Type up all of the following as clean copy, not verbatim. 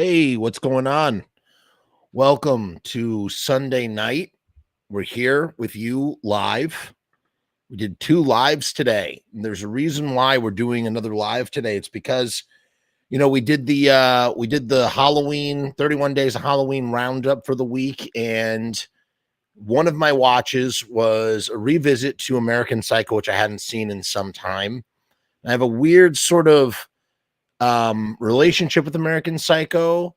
Hey, what's going on? Welcome to Sunday night. We're here with you live. We did 2 lives today. And there's a reason why we're doing another live today. It's because we did the Halloween 31 days of Halloween roundup for the week, and one of my watches was a revisit to American Psycho, which I hadn't seen in some time. I have a weird sort of relationship with American Psycho.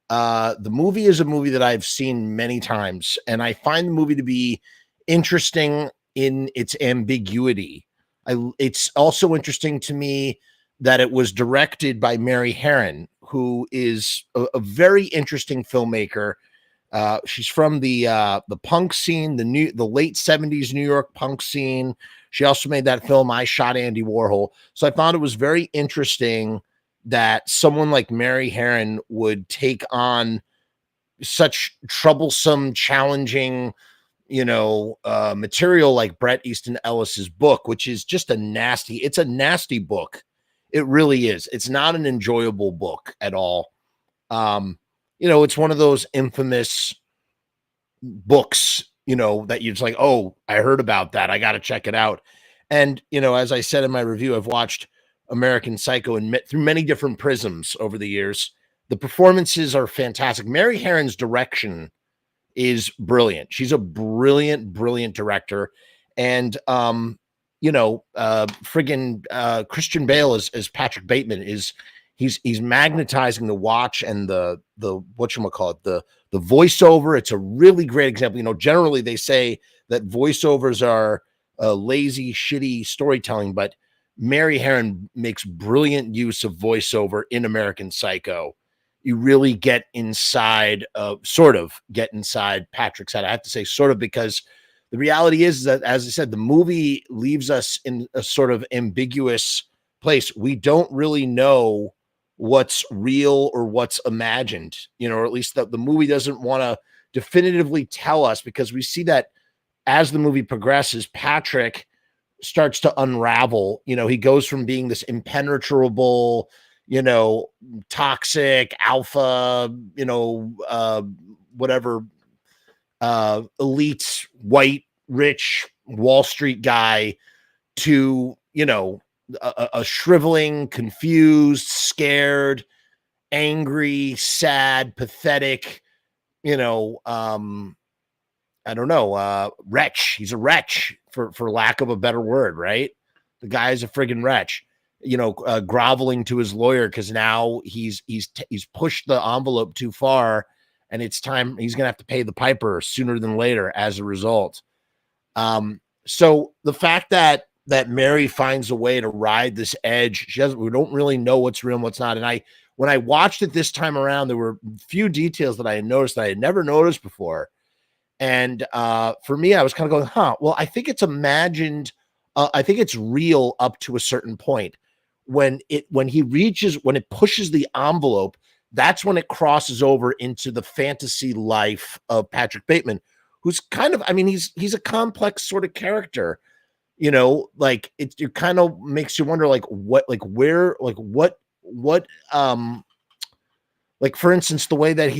The movie is a movie that I've seen many times, and I find the movie to be interesting in its ambiguity. It's also interesting to me that it was directed by Mary Harron, who is a very interesting filmmaker. She's from the punk scene, the late 70s New York punk scene. She also made that film I Shot Andy Warhol. So I found it was very interesting that someone like Mary Harron would take on such troublesome, challenging, material like Bret Easton Ellis's book, which is just it's a nasty book. It really is. It's not an enjoyable book at all. It's one of those infamous books, that you're just like, oh, I heard about that. I got to check it out. And, as I said in my review, I've watched American Psycho and through many different prisms over the years. The performances are fantastic. Mary Harron's direction is brilliant. She's a brilliant, brilliant director. And, Christian Bale as Patrick Bateman he's magnetizing the watch and the whatchamacallit, the voiceover. It's a really great example. Generally they say that voiceovers are lazy, shitty storytelling, but Mary Harron makes brilliant use of voiceover in American Psycho. You really get inside Patrick's head. I have to say sort of, because the reality is that, as I said, the movie leaves us in a sort of ambiguous place. We don't really know what's real or what's imagined, or at least the movie doesn't want to definitively tell us, because we see that as the movie progresses, Patrick starts to unravel. He goes from being this impenetrable, toxic alpha, whatever, elite, white, rich Wall Street guy to, a shriveling, confused, scared, angry, sad, pathetic, wretch. He's a wretch, for lack of a better word, right? The guy is a friggin' wretch, groveling to his lawyer because now he's pushed the envelope too far, and it's time he's gonna have to pay the piper sooner than later as a result. So the fact that Mary finds a way to ride this edge, we don't really know what's real and what's not. And when I watched it this time around, there were a few details that I had noticed that I had never noticed before. And for me, I was kind of going, well, I think it's imagined. I think it's real up to a certain point. When it pushes the envelope, that's when it crosses over into the fantasy life of Patrick Bateman, who's kind of, he's a complex sort of character, it kind of makes you wonder, for instance, the way that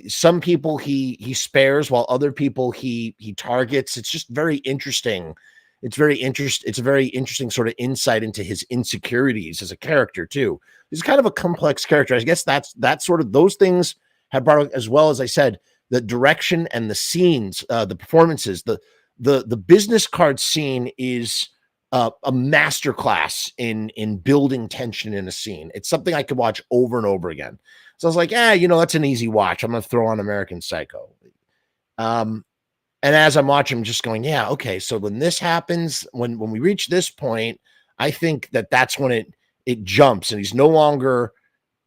some people he spares while other people he targets. It's just very interesting. It's a very interesting sort of insight into his insecurities as a character too. He's kind of a complex character. I guess that's sort of, those things have brought, as well as I said, the direction and the scenes, the performances, the business card scene is a masterclass in building tension in a scene. It's something I could watch over and over again. So I was like, that's an easy watch. I'm going to throw on American Psycho. And as I'm watching, I'm just going, yeah, okay. So when this happens, when we reach this point, I think that's when it jumps, and he's no longer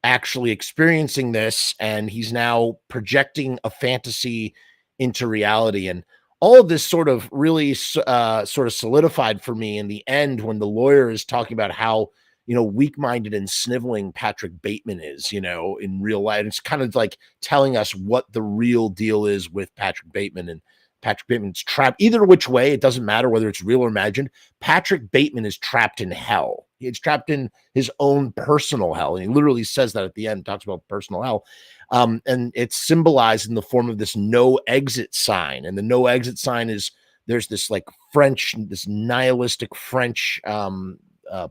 actually experiencing this, and he's now projecting a fantasy into reality. And all of this sort of really sort of solidified for me in the end when the lawyer is talking about how, weak-minded and sniveling Patrick Bateman is, in real life. It's kind of like telling us what the real deal is with Patrick Bateman. And Patrick Bateman's trapped either which way. It doesn't matter whether it's real or imagined. Patrick Bateman is trapped in hell. He's trapped in his own personal hell. And he literally says that at the end, talks about personal hell. And it's symbolized in the form of this no exit sign. And the no exit sign is, there's this like French, this nihilistic French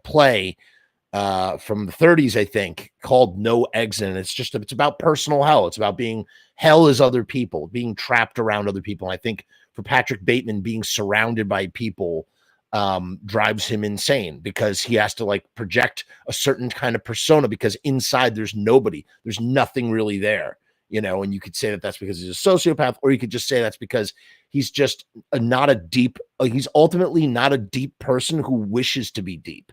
play from the 30s, I think, called No Exit. And it's about personal hell. It's about hell is other people, being trapped around other people. And I think for Patrick Bateman, being surrounded by people drives him insane, because he has to like project a certain kind of persona, because inside there's nobody, there's nothing really there, and you could say that that's because he's a sociopath, or you could just say that's because he's just he's ultimately not a deep person who wishes to be deep.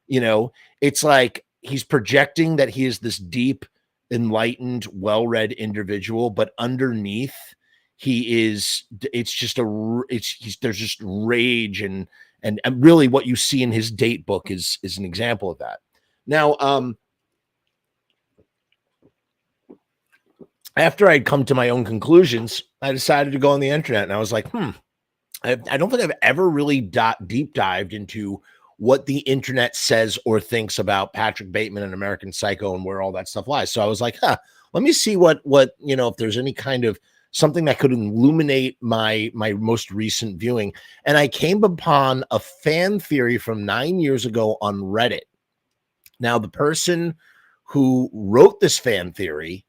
It's like he's projecting that he is this deep, enlightened, well-read individual, but underneath there's just rage and really what you see in his date book is an example of that. Now, after I'd come to my own conclusions, I decided to go on the internet, and I was like, I don't think I've ever really deep dived into what the internet says or thinks about Patrick Bateman and American Psycho and where all that stuff lies. So I was like, let me see what if there's any kind of something that could illuminate my most recent viewing. And I came upon a fan theory from 9 years ago on Reddit. Now, the person who wrote this fan theory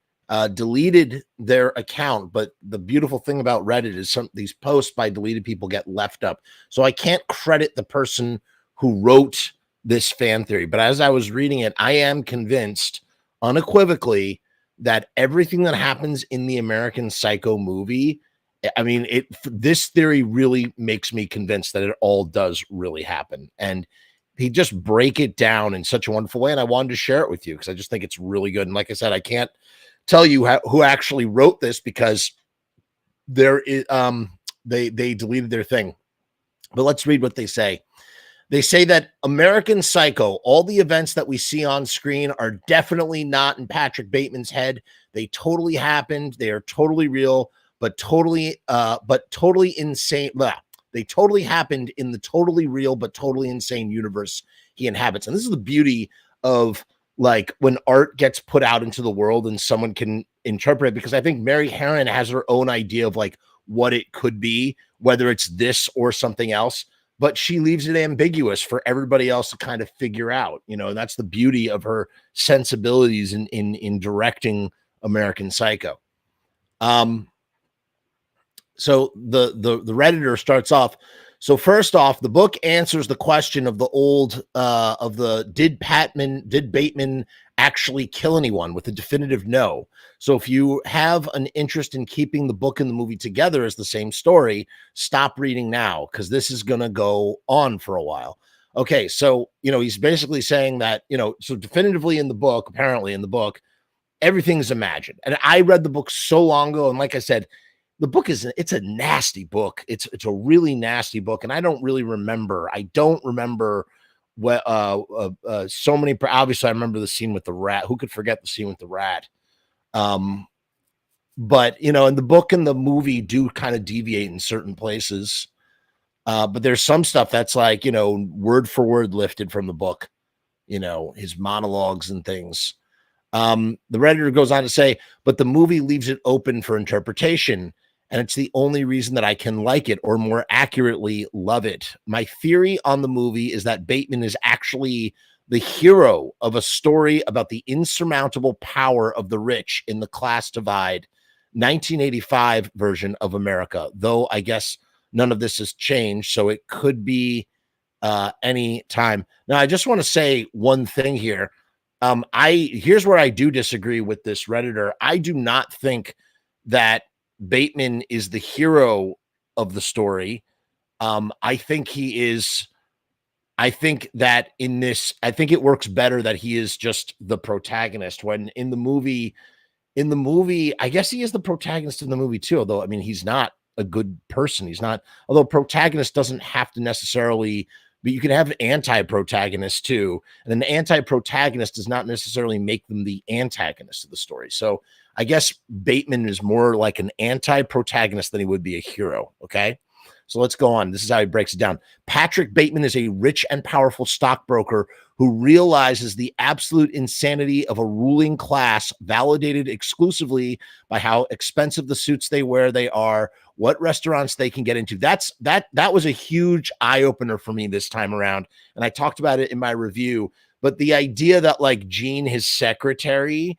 deleted their account, but the beautiful thing about Reddit is these posts by deleted people get left up. So I can't credit the person who wrote this fan theory. But as I was reading it, I am convinced unequivocally that everything that happens in the American Psycho movie, I mean, this theory really makes me convinced that it all does really happen. And he just break it down in such a wonderful way. And I wanted to share it with you because I just think it's really good. And like I said, I can't tell you who actually wrote this, because there is, they deleted their thing. But let's read what they say. They say that American Psycho, all the events that we see on screen are definitely not in Patrick Bateman's head. They totally happened. They are totally real, but totally insane. They totally happened in the totally real, but totally insane universe he inhabits. And this is the beauty of like when art gets put out into the world and someone can interpret it, because I think Mary Harron has her own idea of like what it could be, whether it's this or something else. But she leaves it ambiguous for everybody else to kind of figure out, and that's the beauty of her sensibilities in directing American Psycho. So the Redditor starts off. So first off, the book answers the question of the old did Bateman actually kill anyone, with a definitive no. So if you have an interest in keeping the book and the movie together as the same story, stop reading now, because this is going to go on for a while. Okay, so he's basically saying that so definitively in the book, apparently in the book, everything's imagined. And I read the book so long ago, and like I said, the book it's a nasty book. It's a really nasty book, and I don't remember what so many. Obviously, I remember the scene with the rat. Who could forget the scene with the rat? But in the book and the movie do kind of deviate in certain places. But there's some stuff that's like word for word lifted from the book. His monologues and things. The Redditor goes on to say, but the movie leaves it open for interpretation, and it's the only reason that I can like it, or more accurately, love it. My theory on the movie is that Bateman is actually the hero of a story about the insurmountable power of the rich in the class divide, 1985 version of America, though I guess none of this has changed, so it could be any time. Now, I just want to say one thing here. Here's where I do disagree with this Redditor. I do not think that Bateman is the hero of the story. I think he is. I think that I think it works better that he is just the protagonist. When in the movie, I guess he is the protagonist in the movie too. Although, I mean, he's not a good person. He's not. Although protagonist doesn't have to necessarily. But you can have an anti-protagonist too. And an anti-protagonist does not necessarily make them the antagonist of the story. So I guess Bateman is more like an anti-protagonist than he would be a hero. Okay. So let's go on. This is how he breaks it down. Patrick Bateman is a rich and powerful stockbroker who realizes the absolute insanity of a ruling class validated exclusively by how expensive the suits they wear they are, what restaurants they can get into. That was a huge eye-opener for me this time around, and I talked about it in my review. But the idea that like Jean, his secretary,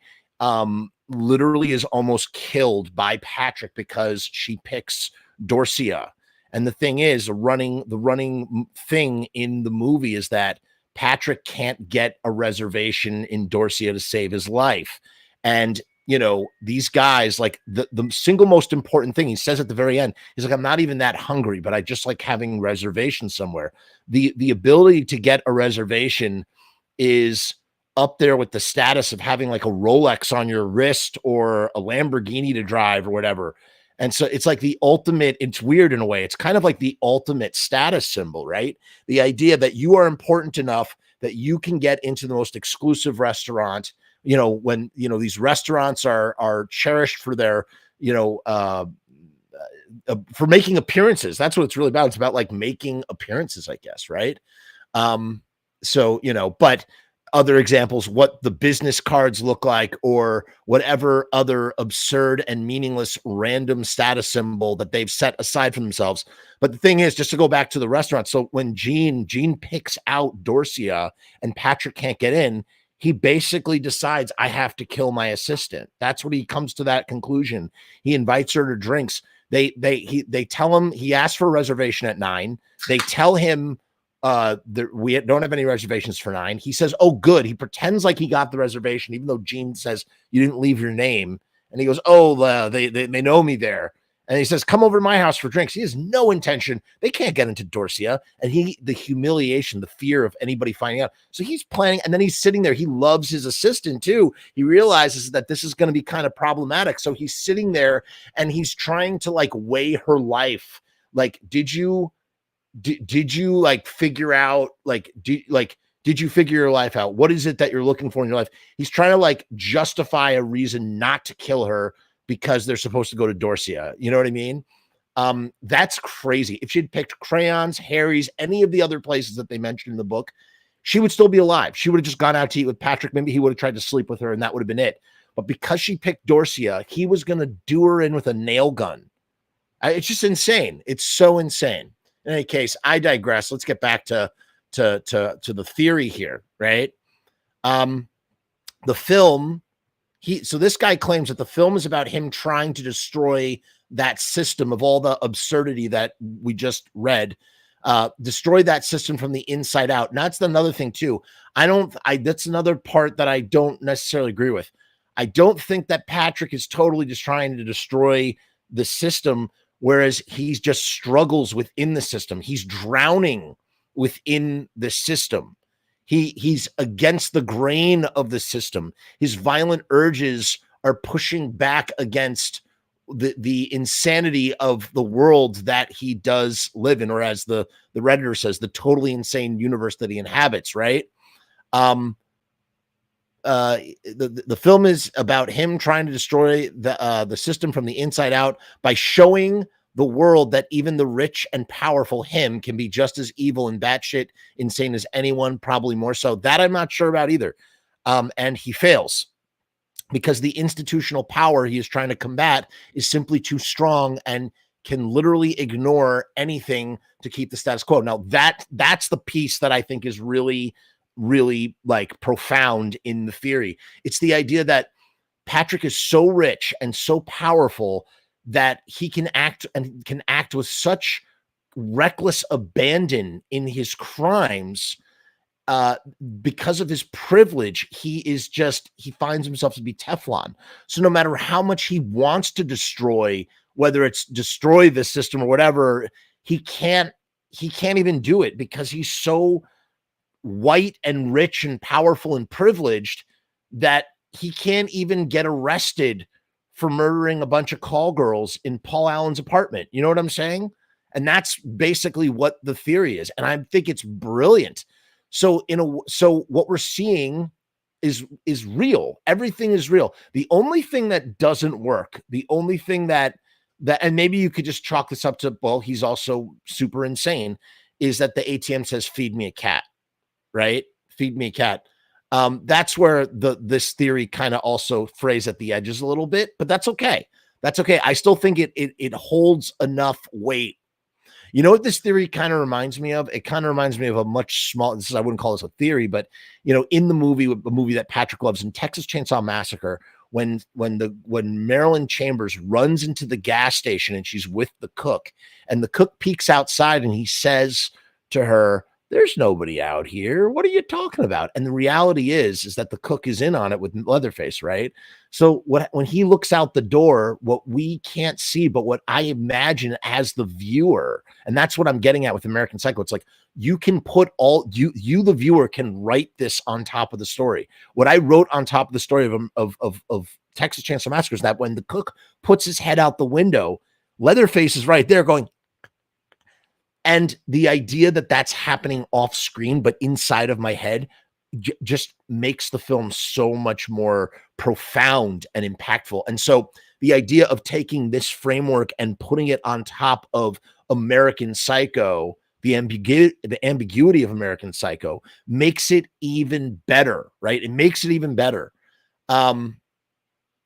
literally is almost killed by Patrick because she picks Dorcia. And the thing is, the running thing in the movie is that Patrick can't get a reservation in Dorcia to save his life. And, you know, these guys, like the single most important thing he says at the very end, he's like, I'm not even that hungry, but I just like having reservations somewhere. The ability to get a reservation is up there with the status of having like a Rolex on your wrist or a Lamborghini to drive or whatever. And so it's like the ultimate, it's weird in a way. It's kind of like the ultimate status symbol, right? The idea that you are important enough that you can get into the most exclusive restaurant, you know, when, you know, these restaurants are cherished for their, you know, for making appearances. That's what it's really about. It's about like making appearances, I guess. Right. So, you know, but other examples, what the business cards look like, or whatever other absurd and meaningless random status symbol that they've set aside for themselves. But the thing is, just to go back to the restaurant. So when Jean picks out Dorcia and Patrick can't get in, he basically decides, I have to kill my assistant. That's what he comes to that conclusion. He invites her to drinks. They tell him, he asked for a reservation at 9. They tell him, we don't have any reservations for 9. He says, oh, good. He pretends like he got the reservation, even though Jean says you didn't leave your name. And he goes, oh, they know me there. And he says, come over to my house for drinks. He has no intention. They can't get into Dorcia. And the humiliation, the fear of anybody finding out. So he's planning, and then he's sitting there. He loves his assistant too. He realizes that this is going to be kind of problematic. So he's sitting there and he's trying to like weigh her life. Like, did you like figure out, like, did you figure your life out? What is it that you're looking for in your life? He's trying to like justify a reason not to kill her because they're supposed to go to Dorcia. You know what I mean? That's crazy. If she'd picked Crayons, Harry's, any of the other places that they mentioned in the book, she would still be alive. She would have just gone out to eat with Patrick. Maybe he would have tried to sleep with her and that would have been it. But because she picked Dorcia, he was going to do her in with a nail gun. It's just insane. It's so insane. In any case, I digress. Let's get back to the theory here, right? The film, so this guy claims that the film is about him trying to destroy that system of all the absurdity that we just read, destroy that system from the inside out. And that's another thing too. That's another part that I don't necessarily agree with. I don't think that Patrick is totally just trying to destroy the system, whereas he just struggles within the system. He's drowning within the system. He's against the grain of the system. His violent urges are pushing back against the insanity of the world that he does live in, or as the Redditor says, the totally insane universe that he inhabits, right? The film is about him trying to destroy the system from the inside out by showing the world that even the rich and powerful him can be just as evil and batshit insane as anyone, probably more so. That I'm not sure about either. And he fails because the institutional power he is trying to combat is simply too strong and can literally ignore anything to keep the status quo. Now that's the piece that I think is really, really like profound in the theory. It's the idea that Patrick is so rich and so powerful that he can act with such reckless abandon in his crimes because of his privilege. He finds himself to be Teflon. So no matter how much he wants to destroy, whether it's destroy the system or whatever, he can't even do it because he's so white and rich and powerful and privileged that he can't even get arrested for murdering a bunch of call girls in Paul Allen's apartment. You know what I'm saying? And that's basically what the theory is. And I think it's brilliant. So what we're seeing is real. Everything is real. The only thing that doesn't work, the only thing that that, and maybe you could just chalk this up to, well, he's also super insane, is that the ATM says, feed me a cat, right? Feed me a cat. That's where this theory kind of also frays at the edges a little bit, but that's okay. That's okay. I still think it holds enough weight. You know what this theory kind of reminds me of? It kind of reminds me of a much smaller, I wouldn't call this a theory, but in the movie that Patrick loves, in Texas Chainsaw Massacre, when Marilyn Chambers runs into the gas station and she's with the cook, and the cook peeks outside and he says to her, "There's nobody out here. What are you talking about?" And the reality is that the cook is in on it with Leatherface, right? So when he looks out the door, what we can't see, but what I imagine as the viewer, and that's what I'm getting at with American Psycho. It's like you can put you the viewer can write this on top of the story. What I wrote on top of the story of Texas Chainsaw Massacre is that when the cook puts his head out the window, Leatherface is right there going. And the idea that that's happening off screen, but inside of my head, just makes the film so much more profound and impactful. And so the idea of taking this framework and putting it on top of American Psycho, the ambiguity of American Psycho, makes it even better, right? It makes it even better.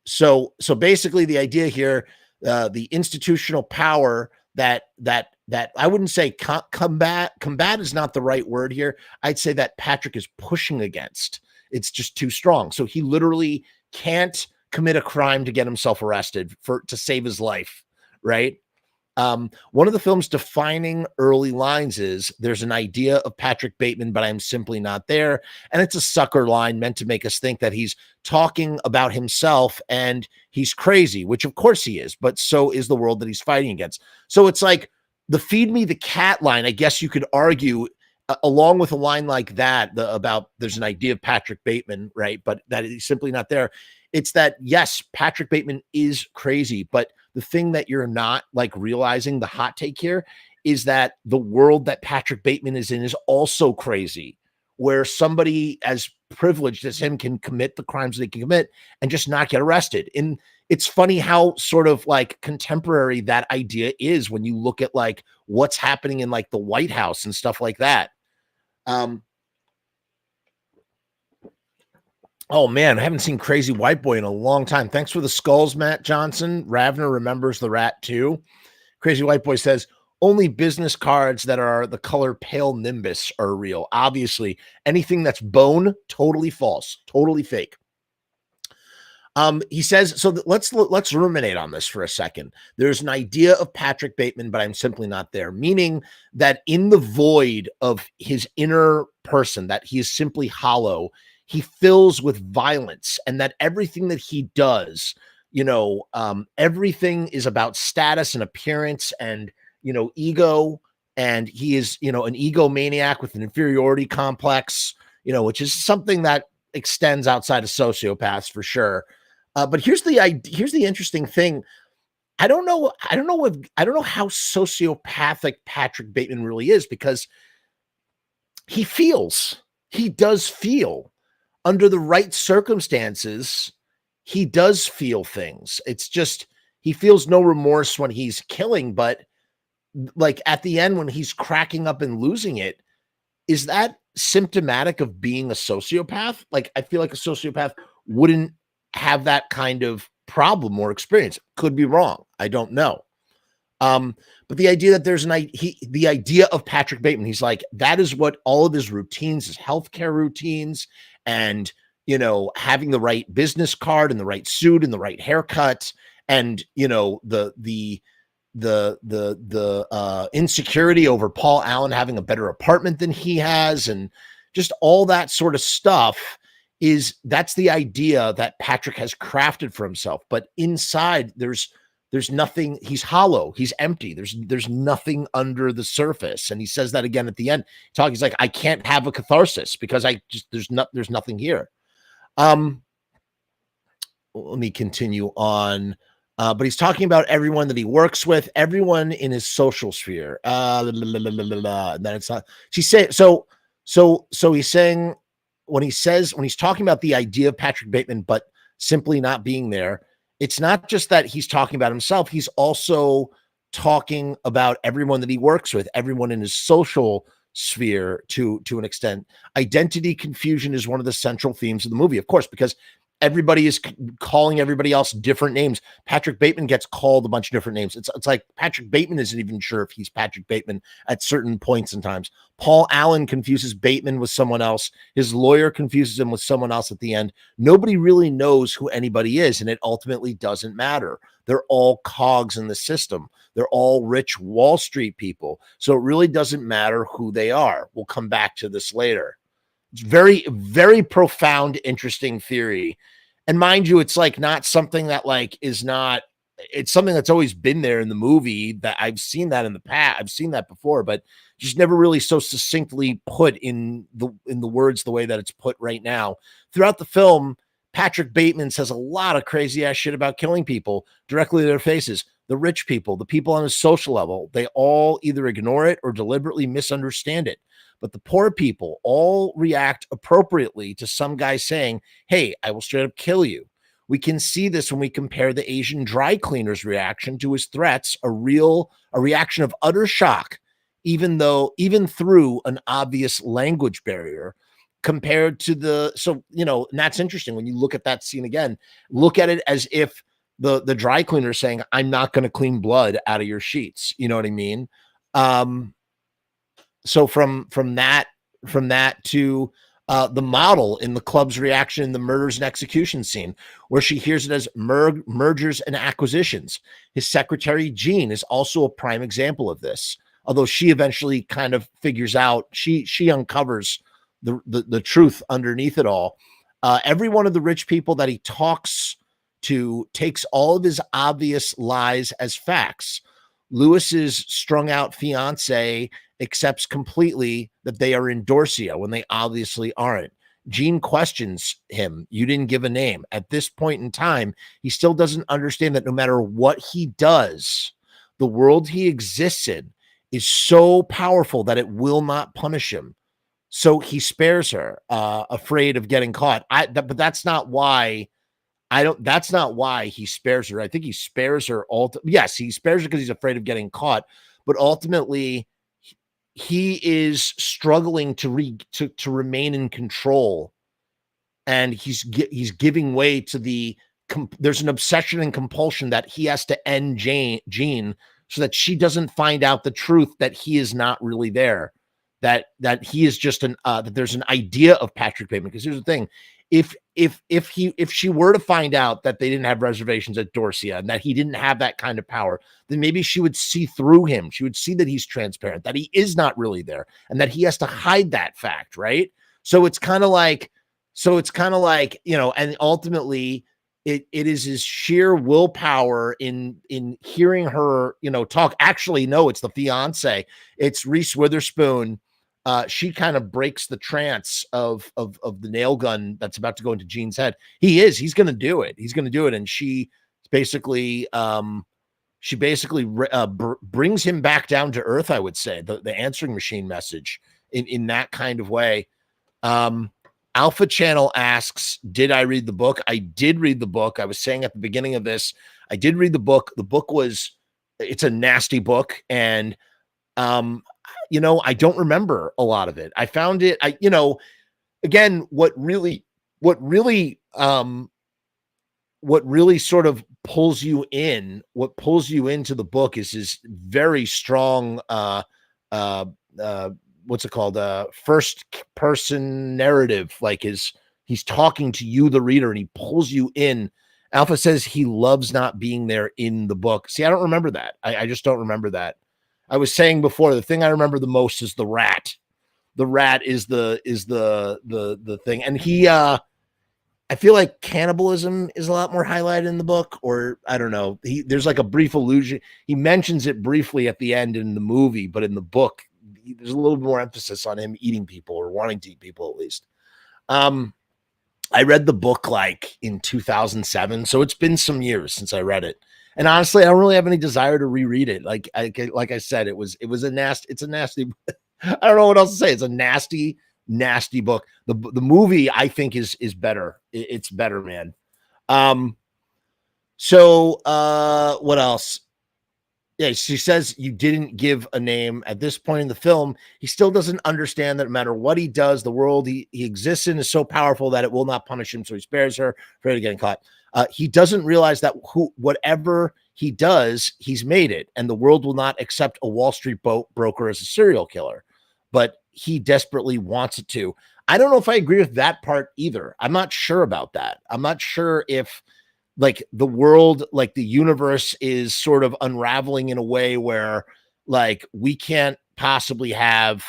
So basically the idea here, the institutional power that I wouldn't say combat is not the right word here. I'd say that Patrick is pushing against. It's just too strong. So he literally can't commit a crime to get himself arrested to save his life, right? One of the film's defining early lines is, "There's an idea of Patrick Bateman, but I'm simply not there." And it's a sucker line meant to make us think that he's talking about himself and he's crazy, which of course he is, but so is the world that he's fighting against. So it's like the "feed me the cat" line, I guess you could argue, along with a line like that, about "there's an idea of Patrick Bateman," right? But that he's simply not there. It's that, yes, Patrick Bateman is crazy, but the thing that you're not like realizing, the hot take here, is that the world that Patrick Bateman is in is also crazy, where somebody as privileged as him can commit the crimes they can commit and just not get arrested. And it's funny how sort of like contemporary that idea is when you look at like what's happening in like the White House and stuff like that. Oh man, I haven't seen Crazy White Boy in a long time. Thanks for the skulls, Matt Johnson. Ravner remembers the rat too. Crazy White Boy says, "Only business cards that are the color pale nimbus are real. Obviously, anything that's bone, totally false, totally fake." He says, so let's ruminate on this for a second. "There's an idea of Patrick Bateman, but I'm simply not there." Meaning that in the void of his inner person, that he is simply hollow, he fills with violence, and that everything that he does, everything is about status and appearance and, ego. And he is, an egomaniac with an inferiority complex, which is something that extends outside of sociopaths for sure. But here's the interesting thing. I don't know how sociopathic Patrick Bateman really is, because he does feel. Under the right circumstances, he does feel things. It's just he feels no remorse when he's killing, but like at the end when he's cracking up and losing it, is that symptomatic of being a sociopath? Like I feel like a sociopath wouldn't have that kind of problem or experience. Could be wrong. I don't know. But the idea that there's the idea of Patrick Bateman, he's like, that is what all of his routines, his healthcare routines, and having the right business card and the right suit and the right haircut, and the insecurity over Paul Allen having a better apartment than he has, and just all that sort of stuff, that's the idea that Patrick has crafted for himself. But inside there's nothing. He's hollow. He's empty. There's nothing under the surface. And he says that again at the end. He's like, "I can't have a catharsis because there's nothing here." Let me continue on. But he's talking about everyone that he works with, everyone in his social sphere. And then it's not. She said so. He's saying when he's talking about the idea of Patrick Bateman, but simply not being there, it's not just that he's talking about himself, he's also talking about everyone that he works with, everyone in his social sphere to an extent. Identity confusion is one of the central themes of the movie, of course, because everybody is calling everybody else different names. Patrick Bateman gets called a bunch of different names. It's like Patrick Bateman isn't even sure if he's Patrick Bateman at certain points in times. Paul Allen confuses Bateman with someone else. His lawyer confuses him with someone else at the end. Nobody really knows who anybody is, and it ultimately doesn't matter. They're all cogs in the system. They're all rich Wall Street people. So it really doesn't matter who they are. We'll come back to this later. It's very, very profound, interesting theory. And mind you, it's like not something that like is not, it's something that's always been there in the movie, that I've seen that in the past. I've seen that before, but just never really so succinctly put in the words the way that it's put right now. Throughout the film, Patrick Bateman says a lot of crazy ass shit about killing people directly to their faces. The rich people, the people on a social level, they all either ignore it or deliberately misunderstand it. But the poor people all react appropriately to some guy saying, hey, I will straight up kill you. We can see this when we compare the Asian dry cleaner's reaction to his threats, a reaction of utter shock, even through an obvious language barrier, compared to so, and that's interesting. When you look at that scene again, look at it as if the dry cleaner saying, I'm not going to clean blood out of your sheets. You know what I mean? So from that to the model in the club's reaction in the murders and execution scene, where she hears it as mergers and acquisitions. His secretary, Jean, is also a prime example of this. Although she eventually kind of figures out, she uncovers the truth underneath it all. Every one of the rich people that he talks to takes all of his obvious lies as facts. Lewis's strung out fiance accepts completely that they are in Dorsia when they obviously aren't. Jean questions him. You didn't give a name. At this point in time, he still doesn't understand that no matter what he does, the world he exists in is so powerful that it will not punish him. So he spares her, afraid of getting caught. But that's not why. That's not why he spares her. I think he spares her. Yes, he spares her because he's afraid of getting caught. But ultimately, he is struggling to remain in control, and he's giving way to there's an obsession and compulsion that he has to end Jean so that she doesn't find out the truth that he is not really there, that he is just that there's an idea of Patrick Bateman. Because here's the thing. If she were to find out that they didn't have reservations at Dorsia and that he didn't have that kind of power, then maybe she would see through him. She would see that he's transparent, that he is not really there, and that he has to hide that fact, right? So it's kind of like, and ultimately it is his sheer willpower in hearing her, talk. Actually, no, it's the fiance. It's Reese Witherspoon. She kind of breaks the trance of the nail gun that's about to go into Jean's head. He's going to do it. He's going to do it. And she basically brings him back down to earth. I would say the answering machine message in that kind of way. Alpha Channel asks, did I read the book? I did read the book. I was saying at the beginning of this, I did read the book. The book it's a nasty book. And, I don't remember a lot of it. I found it, again, what really sort of pulls you into the book is his very strong, what's it called? First person narrative. Like he's talking to you, the reader, and he pulls you in. Alpha says he loves not being there in the book. See, I don't remember that. I just don't remember that. I was saying before, the thing I remember the most is the rat. The rat is the thing. And he, I feel like cannibalism is a lot more highlighted in the book, or I don't know. There's like a brief allusion. He mentions it briefly at the end in the movie, but in the book, there's a little bit more emphasis on him eating people, or wanting to eat people at least. I read the book like in 2007, so it's been some years since I read it. And honestly, I don't really have any desire to reread it. Like I said, it's a nasty, I don't know what else to say. It's a nasty, nasty book. The movie I think is better. It's better, man. So what else? Yeah, she says you didn't give a name. At this point in the film, he still doesn't understand that no matter what he does, the world he exists in is so powerful that it will not punish him, so he spares her for getting caught. He doesn't realize that whatever he does, he's made it, and the world will not accept a Wall Street broker as a serial killer, but he desperately wants it to. I don't know if I agree with that part either. I'm not sure about that. I'm not sure if like the world, like the universe is sort of unraveling in a way where like we can't possibly have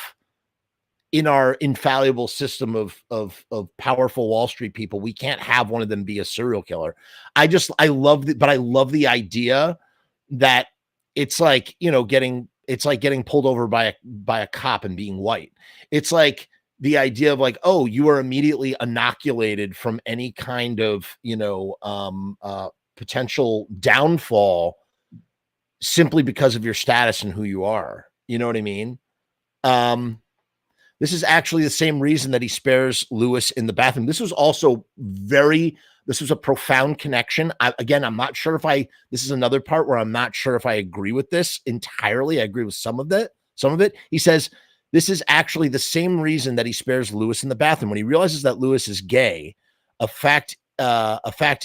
in our infallible system of powerful Wall Street people, we can't have one of them be a serial killer. I love but I love the idea that it's like, you know, it's like getting pulled over by a cop and being white. It's like the idea of like, oh, you are immediately inoculated from any kind of, you know, potential downfall simply because of your status and who you are. You know what I mean? This is actually the same reason that he spares Lewis in the bathroom. This was also this was a profound connection. Again, I'm not sure if this is another part where I'm not sure if I agree with this entirely. I agree with some of it. He says, this is actually the same reason that he spares Lewis in the bathroom. When he realizes that Lewis is gay, a fact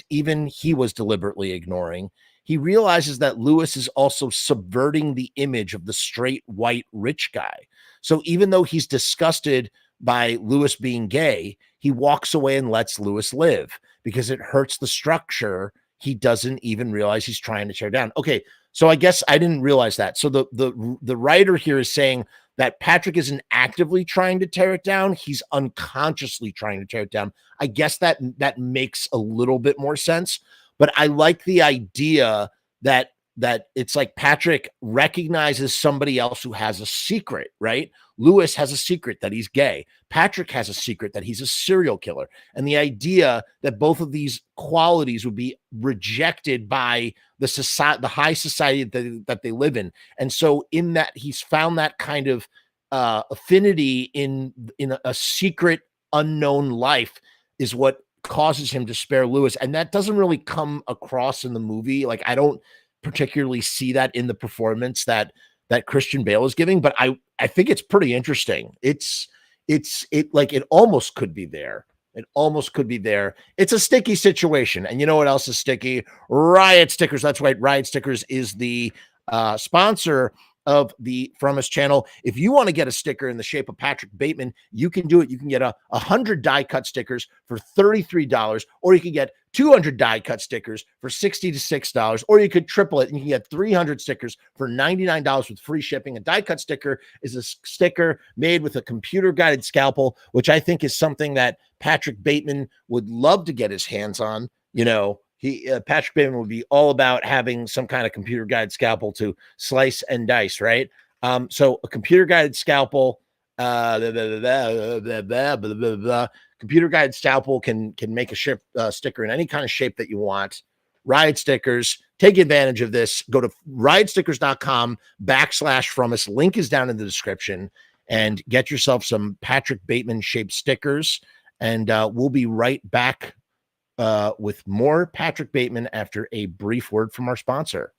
even he was deliberately ignoring, he realizes that Lewis is also subverting the image of the straight, white, rich guy. So even though he's disgusted by Lewis being gay, he walks away and lets Lewis live because it hurts the structure he doesn't even realize he's trying to tear down. Okay, so I guess I didn't realize that. So the writer here is saying that Patrick isn't actively trying to tear it down. He's unconsciously trying to tear it down. I guess that makes a little bit more sense. But I like the idea that it's like Patrick recognizes somebody else who has a secret, right? Lewis has a secret that he's gay. Patrick has a secret that he's a serial killer. And the idea that both of these qualities would be rejected by the society, the high society that they live in. And so in that, he's found that kind of affinity in a secret, unknown life is what causes him to spare Lewis. And that doesn't really come across in the movie. Like, I don't particularly see that in the performance that Christian Bale is giving, but I think it's pretty interesting. It like it almost could be there. It almost could be there. It's a sticky situation. And you know what else is sticky? Riot Stickers. That's right. Riot Stickers is the sponsor of the Frumess channel. If you want to get a sticker in the shape of Patrick Bateman, you can do it. You can get 100 die cut stickers for $33, or you can get 200 die cut stickers for $66, or you could triple it and you can get 300 stickers for $99 with free shipping. A die cut sticker is a sticker made with a computer guided scalpel, which I think is something that Patrick Bateman would love to get his hands on. You know, Patrick Bateman would be all about having some kind of computer guided scalpel to slice and dice, right? So a computer guided scalpel, computer guided scalpel can make a sticker in any kind of shape that you want. Riot Stickers, take advantage of this. Go to riotstickers.com/Frumess. Link is down in the description, and get yourself some Patrick Bateman shaped stickers. And we'll be right back with more Patrick Bateman after a brief word from our sponsor.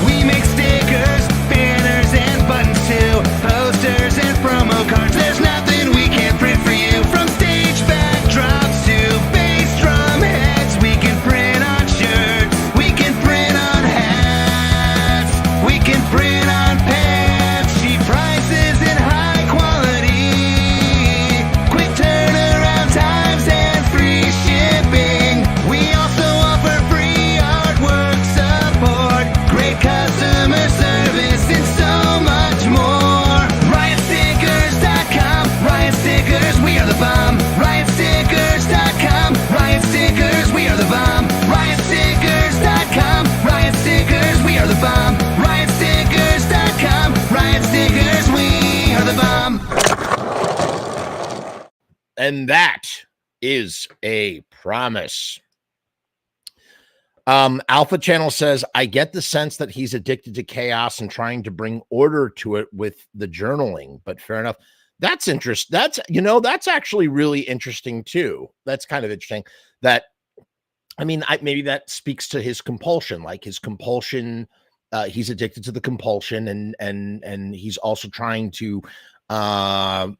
We make stickers, banners, and buttons too, posters and promo cards. There's nothing we can't print for you. From stage backdrops to bass drum heads, we can print on shirts, we can print on hats, we can print on pants. Cheap prices and high quality, quick turnaround times and free shipping. We also offer free artwork support, great customer service, and so much more. RiotStickers.com, Riot Stickers, we are the bomb. RiotStickers.com, Riot Stickers, we are the bomb. RiotStickers.com, Riot Stickers, we are the bomb. RiotStickers.com, Riot Stickers, we are the bomb. And that is a promise. Alpha Channel says, I get the sense that he's addicted to chaos and trying to bring order to it with the journaling, but fair enough. That's interest. That's, that's actually really interesting too. That's kind of interesting that, I mean, maybe that speaks to his compulsion, like his compulsion. He's addicted to the compulsion, and he's also trying to, journaling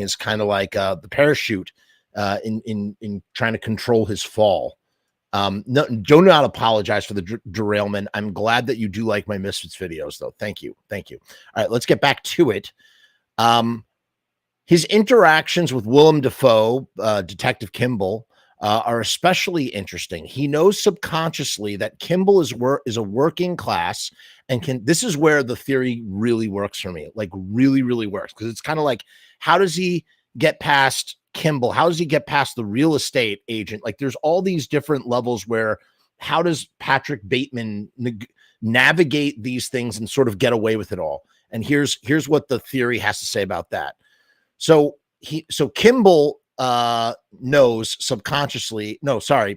is kind of like the parachute in trying to control his fall. No, do not apologize for the derailment. I'm glad that you do like my Misfits videos, though. Thank you. All right, let's get back to it. His interactions with Willem Dafoe, Detective Kimball, are especially interesting. He knows subconsciously that Kimball is a working class, and this is where the theory really works for me, like really, really works, because it's kind of like, how does he get past Kimball? How does he get past the real estate agent? Like, there's all these different levels where, how does Patrick Bateman navigate these things and sort of get away with it all? And here's what the theory has to say about that. So Kimball knows subconsciously,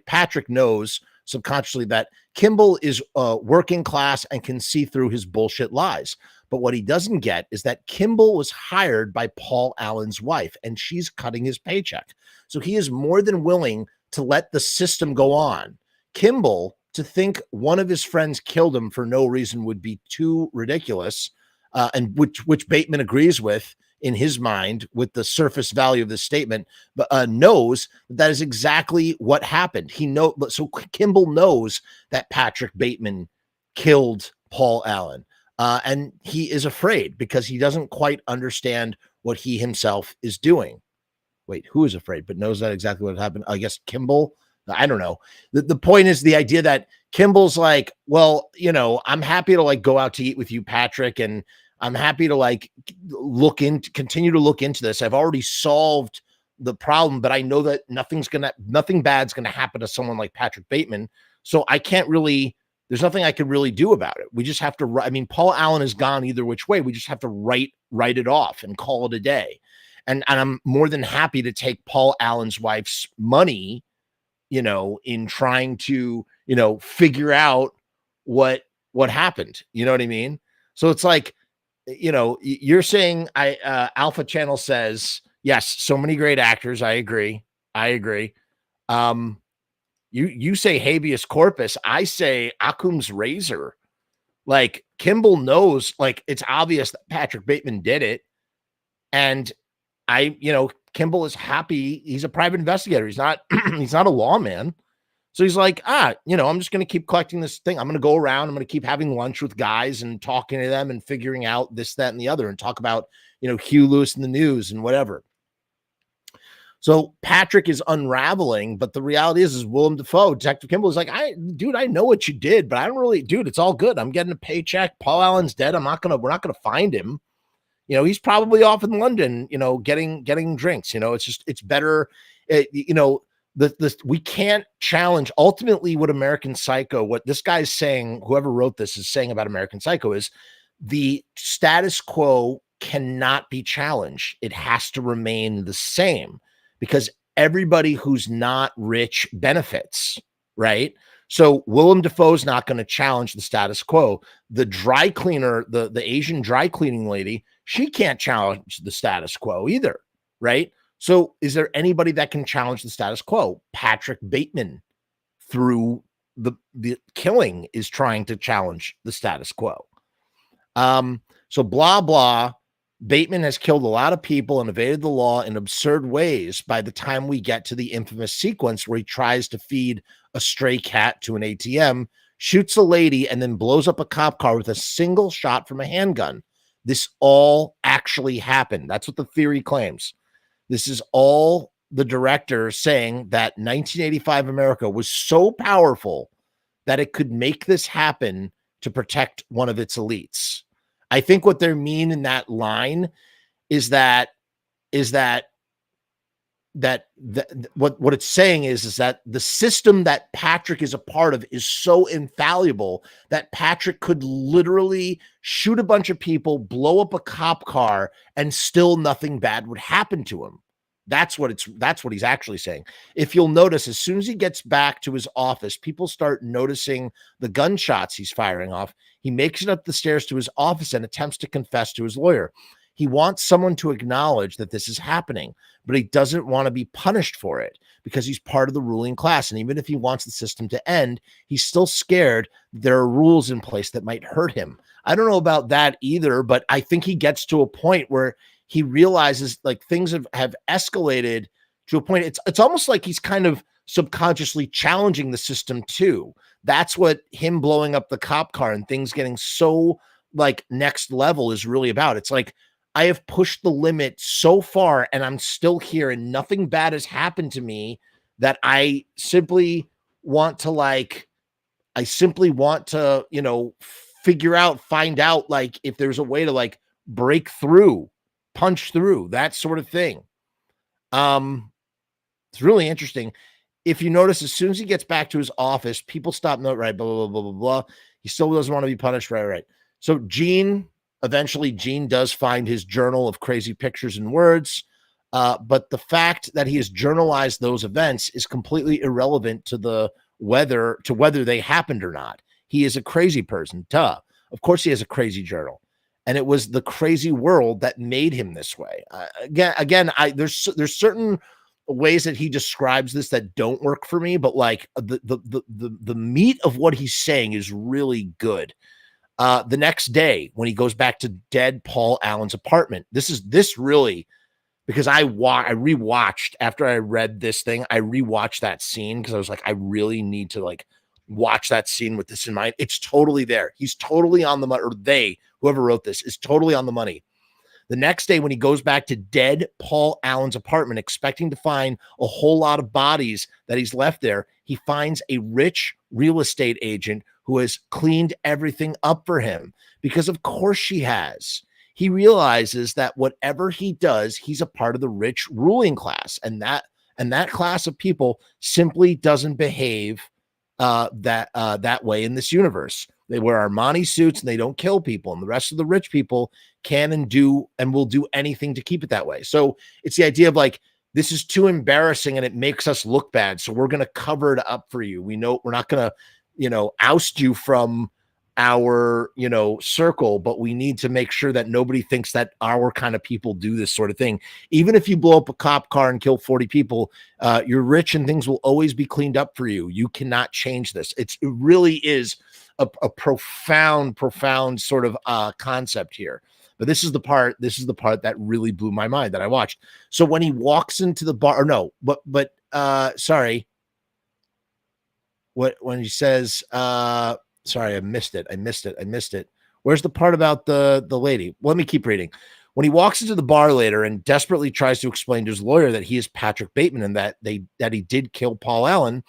Patrick knows subconsciously that Kimball is working class and can see through his bullshit lies. But what he doesn't get is that Kimball was hired by Paul Allen's wife, and she's cutting his paycheck. So he is more than willing to let the system go on. Kimball, to think one of his friends killed him for no reason would be too ridiculous, and which Bateman agrees with in his mind with the surface value of this statement, but knows that is exactly what happened. So Kimball knows that Patrick Bateman killed Paul Allen. And he is afraid because he doesn't quite understand what he himself is doing. Wait, who is afraid but knows that exactly what happened? I guess Kimball. I don't know. The point is the idea that Kimball's like, well, I'm happy to like go out to eat with you, Patrick, and I'm happy to like continue to look into this. I've already solved the problem, but I know that nothing bad's gonna happen to someone like Patrick Bateman. So I can't really. There's nothing I could really do about it. We just have to. I mean, Paul Allen is gone either which way. We just have to write it off and call it a day. And I'm more than happy to take Paul Allen's wife's money, in trying to, figure out what happened. You know what I mean? So it's like, you're saying Alpha Channel says, yes, so many great actors. I agree. You say habeas corpus. I say Occam's razor. Like, Kimball knows, like, it's obvious that Patrick Bateman did it. And Kimball is happy. He's a private investigator. He's not, he's not a lawman. So he's like, I'm just going to keep collecting this thing. I'm going to go around. I'm going to keep having lunch with guys and talking to them and figuring out this, that, and the other, and talk about, Hugh Lewis in the news and whatever. So Patrick is unraveling, but the reality is Willem Dafoe, Detective Kimball, is like, I know what you did, but I don't really, it's all good. I'm getting a paycheck. Paul Allen's dead. We're not going to find him. He's probably off in London, getting drinks. It's better. We can't challenge ultimately what American Psycho, what this guy's saying, whoever wrote this is saying about American Psycho, is the status quo cannot be challenged. It has to remain the same, because everybody who's not rich benefits, right? So Willem Dafoe's not going to challenge the status quo. The dry cleaner, the Asian dry cleaning lady, she can't challenge the status quo either, right? So is there anybody that can challenge the status quo? Patrick Bateman, through the killing, is trying to challenge the status quo. So blah, blah. Bateman has killed a lot of people and evaded the law in absurd ways by the time we get to the infamous sequence where he tries to feed a stray cat to an ATM, shoots a lady, and then blows up a cop car with a single shot from a handgun. This all actually happened. That's what the theory claims. This is all the director saying that 1985 America was so powerful that it could make this happen to protect one of its elites. I think what they mean in that line is that what it's saying is that the system that Patrick is a part of is so infallible that Patrick could literally shoot a bunch of people, blow up a cop car, and still nothing bad would happen to him. That's what he's actually saying. If you'll notice, as soon as he gets back to his office, people start noticing the gunshots he's firing off. He makes it up the stairs to his office and attempts to confess to his lawyer. He wants someone to acknowledge that this is happening, but he doesn't want to be punished for it because he's part of the ruling class. And even if he wants the system to end, he's still scared there are rules in place that might hurt him. I don't know about that either, but I think he gets to a point where he realizes like things have escalated to a point. It's almost like he's kind of subconsciously challenging the system too. That's what him blowing up the cop car and things getting so like next level is really about. It's like, I have pushed the limit so far and I'm still here and nothing bad has happened to me that I simply want to find out like if there's a way to like break through, punch through, that sort of thing. It's really interesting. If you notice, as soon as he gets back to his office, people stop note, right? Blah, blah, blah, blah, blah. He still doesn't want to be punished. Right. So eventually Gene does find his journal of crazy pictures and words. But the fact that he has journalized those events is completely irrelevant to whether they happened or not. He is a crazy person. Duh. Of course he has a crazy journal. And it was the crazy world that made him this way. There's certain ways that he describes this that don't work for me, but like the meat of what he's saying is really good. The next day when he goes back to dead Paul Allen's apartment, this really, because I rewatched after I read this thing, I rewatched that scene because I was like, I really need to like watch that scene with this in mind. It's totally there. He's totally on the money, or whoever wrote this is totally on the money. The next day when he goes back to dead Paul Allen's apartment, expecting to find a whole lot of bodies that he's left there, he finds a rich real estate agent who has cleaned everything up for him, because of course she has. He realizes that whatever he does, he's a part of the rich ruling class, and that class of people simply doesn't behave that way in this universe. They wear Armani suits and they don't kill people, and the rest of the rich people can and do and will do anything to keep it that way. So it's the idea of like, this is too embarrassing and it makes us look bad, so we're going to cover it up for you. We know we're not going to oust you from our, circle, but we need to make sure that nobody thinks that our kind of people do this sort of thing. Even if you blow up a cop car and kill 40 people, you're rich and things will always be cleaned up for you. You cannot change this. It really is a profound sort of concept here. But this is the part that really blew my mind that I watched. So when he walks into the bar, when he says, sorry, I missed it. Where's the part about the lady? Let me keep reading. When he walks into the bar later and desperately tries to explain to his lawyer that he is Patrick Bateman and that he did kill Paul Allen,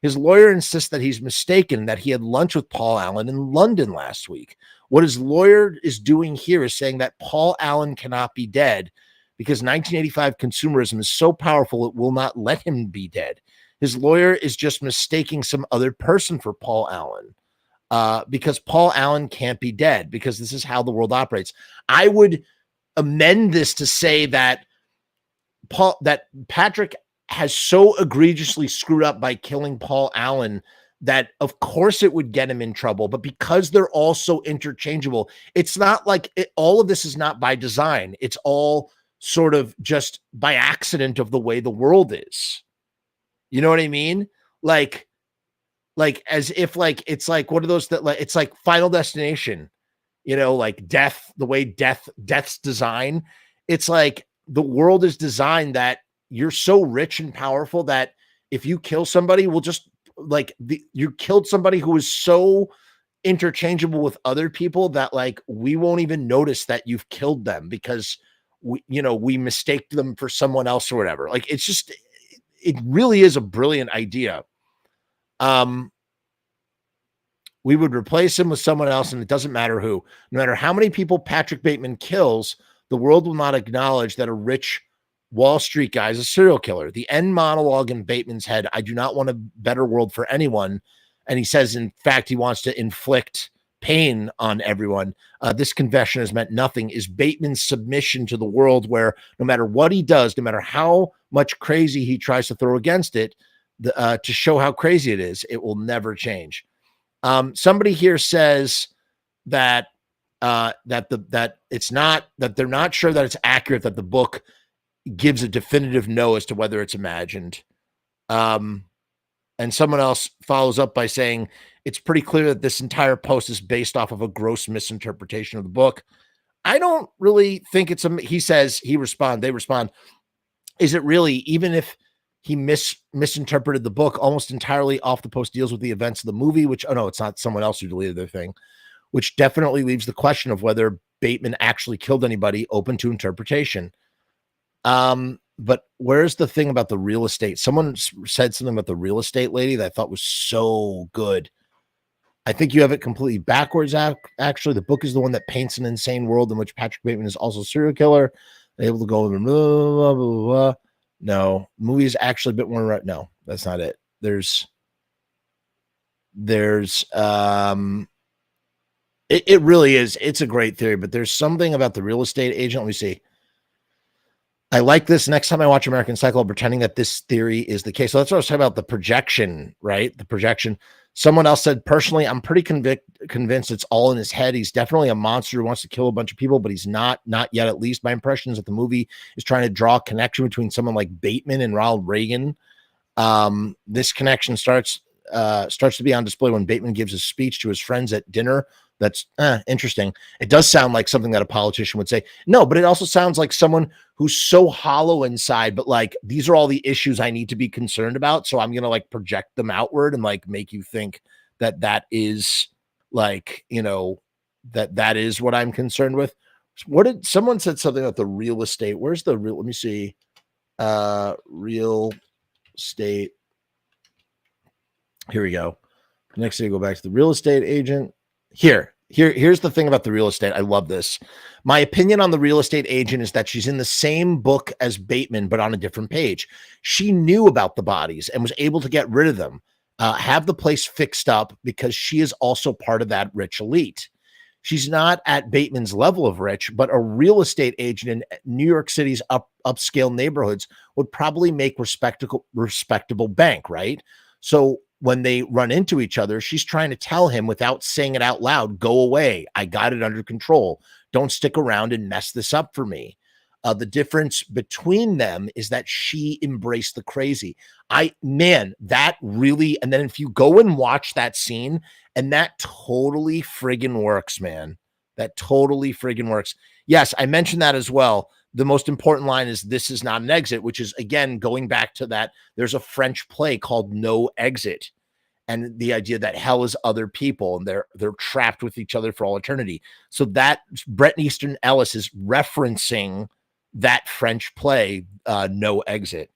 his lawyer insists that he's mistaken, that he had lunch with Paul Allen in London last week. What his lawyer is doing here is saying that Paul Allen cannot be dead because 1985 consumerism is so powerful it will not let him be dead. His lawyer is just mistaking some other person for Paul Allen because Paul Allen can't be dead, because this is how the world operates. I would amend this to say that Patrick has so egregiously screwed up by killing Paul Allen that of course it would get him in trouble, but because they're all so interchangeable, it's not like all of this is not by design. It's all sort of just by accident of the way the world is. You know what I mean? Like as if like, it's like one of those that like, it's like Final Destination, like death, the way death's design. It's like the world is designed that you're so rich and powerful that if you kill somebody, we'll just you killed somebody who is so interchangeable with other people that like we won't even notice that you've killed them because we mistake them for someone else or whatever. Like it's just, it really is a brilliant idea. We would replace him with someone else, and it doesn't matter who. No matter how many people Patrick Bateman kills, the world will not acknowledge that a rich Wall Street guy is a serial killer. The end monologue in Bateman's head: I do not want a better world for anyone. And he says, in fact, he wants to inflict pain on everyone. This confession has meant nothing, is Bateman's submission to the world, where no matter what he does, no matter how much crazy he tries to throw against it, to show how crazy it is, it will never change. Somebody here says that that it's not, that they're not sure that it's accurate, that the book gives a definitive no as to whether it's imagined. And someone else follows up by saying it's pretty clear that this entire post is based off of a gross misinterpretation of the book. I don't really think it's a, they respond, is it really, even if he misinterpreted the book, almost entirely off the post deals with the events of the movie, which, oh no, it's not someone else who deleted their thing, which definitely leaves the question of whether Bateman actually killed anybody open to interpretation. But where's the thing about the real estate? Someone said something about the real estate lady that I thought was so good. I think you have it completely backwards. Actually, the book is the one that paints an insane world in which Patrick Bateman is also a serial killer, able to go over blah, blah, blah, blah. No, movie is actually a bit more right. No, that's not it. There's it really is. It's a great theory, but there's something about the real estate agent. Let me see. I like this. Next time I watch American Psycho, I'm pretending that this theory is the case. So that's what I was talking about, the projection, right? The projection. Someone else said, personally, I'm pretty convinced it's all in his head. He's definitely a monster who wants to kill a bunch of people, but he's not yet, at least. My impression is that the movie is trying to draw a connection between someone like Bateman and Ronald Reagan. This connection starts to be on display when Bateman gives a speech to his friends at dinner. That's interesting. It does sound like something that a politician would say. No, but it also sounds like someone who's so hollow inside, but like, these are all the issues I need to be concerned about. So I'm going to like project them outward and like make you think that that is like, you know, that is what I'm concerned with. What did someone said something about the real estate? Where's the real, let me see. Real estate. Here we go. Next thing, go back to the real estate agent. Here's the thing about the real estate. I love this. My opinion on the real estate agent is that she's in the same book as Bateman, but on a different page. She knew about the bodies and was able to get rid of them, have the place fixed up, because she is also part of that rich elite. She's not at Bateman's level of rich, but a real estate agent in New York City's upscale neighborhoods would probably make respectable bank, right? So when they run into each other, she's trying to tell him without saying it out loud, go away. I got it under control. Don't stick around and mess this up for me. The difference between them is that she embraced the crazy. That really, and then if you go and watch that scene, and that totally friggin' works, man. That totally friggin' works. Yes, I mentioned that as well. The most important line is, this is not an exit, which is, again, going back to that. There's a French play called No Exit, and the idea that hell is other people and they're trapped with each other for all eternity. So that Bret Easton Ellis is referencing that French play, No Exit.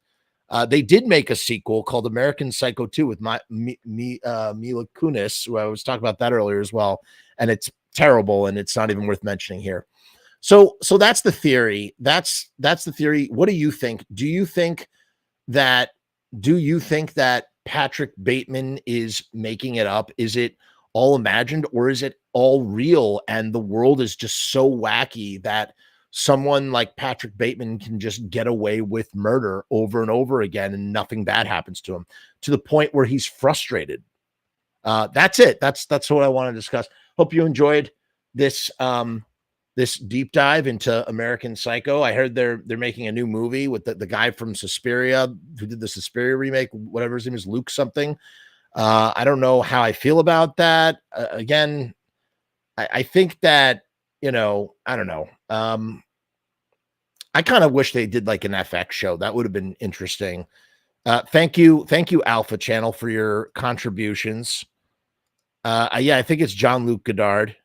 They did make a sequel called American Psycho 2 with Mila Kunis, who I was talking about that earlier as well, and it's terrible, and it's not even worth mentioning here. So that's the theory. That's the theory. What do you think? Do you think that Patrick Bateman is making it up? Is it all imagined, or is it all real? And the world is just so wacky that someone like Patrick Bateman can just get away with murder over and over again, and nothing bad happens to him, to the point where he's frustrated. That's it. That's what I want to discuss. Hope you enjoyed this this deep dive into American Psycho. I heard they're making a new movie with the guy from Suspiria, who did the Suspiria remake, whatever his name is, Luke something. I don't know how I feel about that. Again, I think that, you know, I don't know. I kind of wish they did like an FX show. That would have been interesting. Thank you, Alpha Channel, for your contributions. Yeah, I think it's Jean-Luc Godard.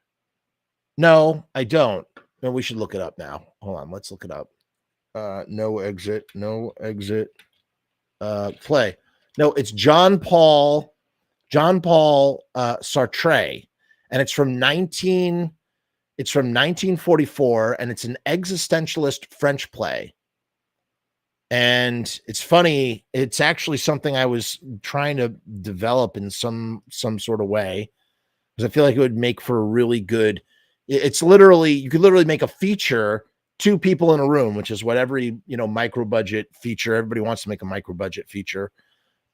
No, I don't. No, we should look it up now. Hold on, let's look it up. No exit. Play. No, it's John Paul Sartre, and it's from 1944, and it's an existentialist French play. And it's funny, it's actually something I was trying to develop in some sort of way, because I feel like it would make for a really good. It's literally, you could literally make a feature, 2 people in a room, which is what every, you know, micro budget feature, everybody wants to make a micro budget feature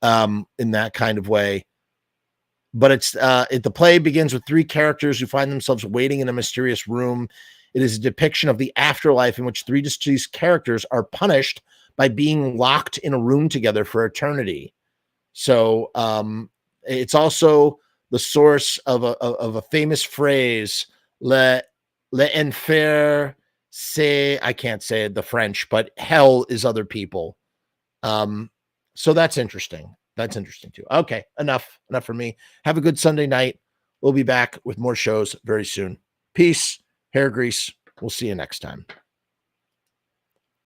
in that kind of way. but the play begins with three characters who find themselves waiting in a mysterious room. It is a depiction of the afterlife in which three deceased characters are punished by being locked in a room together for eternity. So it's also the source of a famous phrase, l'enfer c'est, I can't say it, the French, but hell is other people. So that's interesting. That's interesting too. Okay, enough for me. Have a good Sunday night. We'll be back with more shows very soon. Peace, hair grease. We'll see you next time.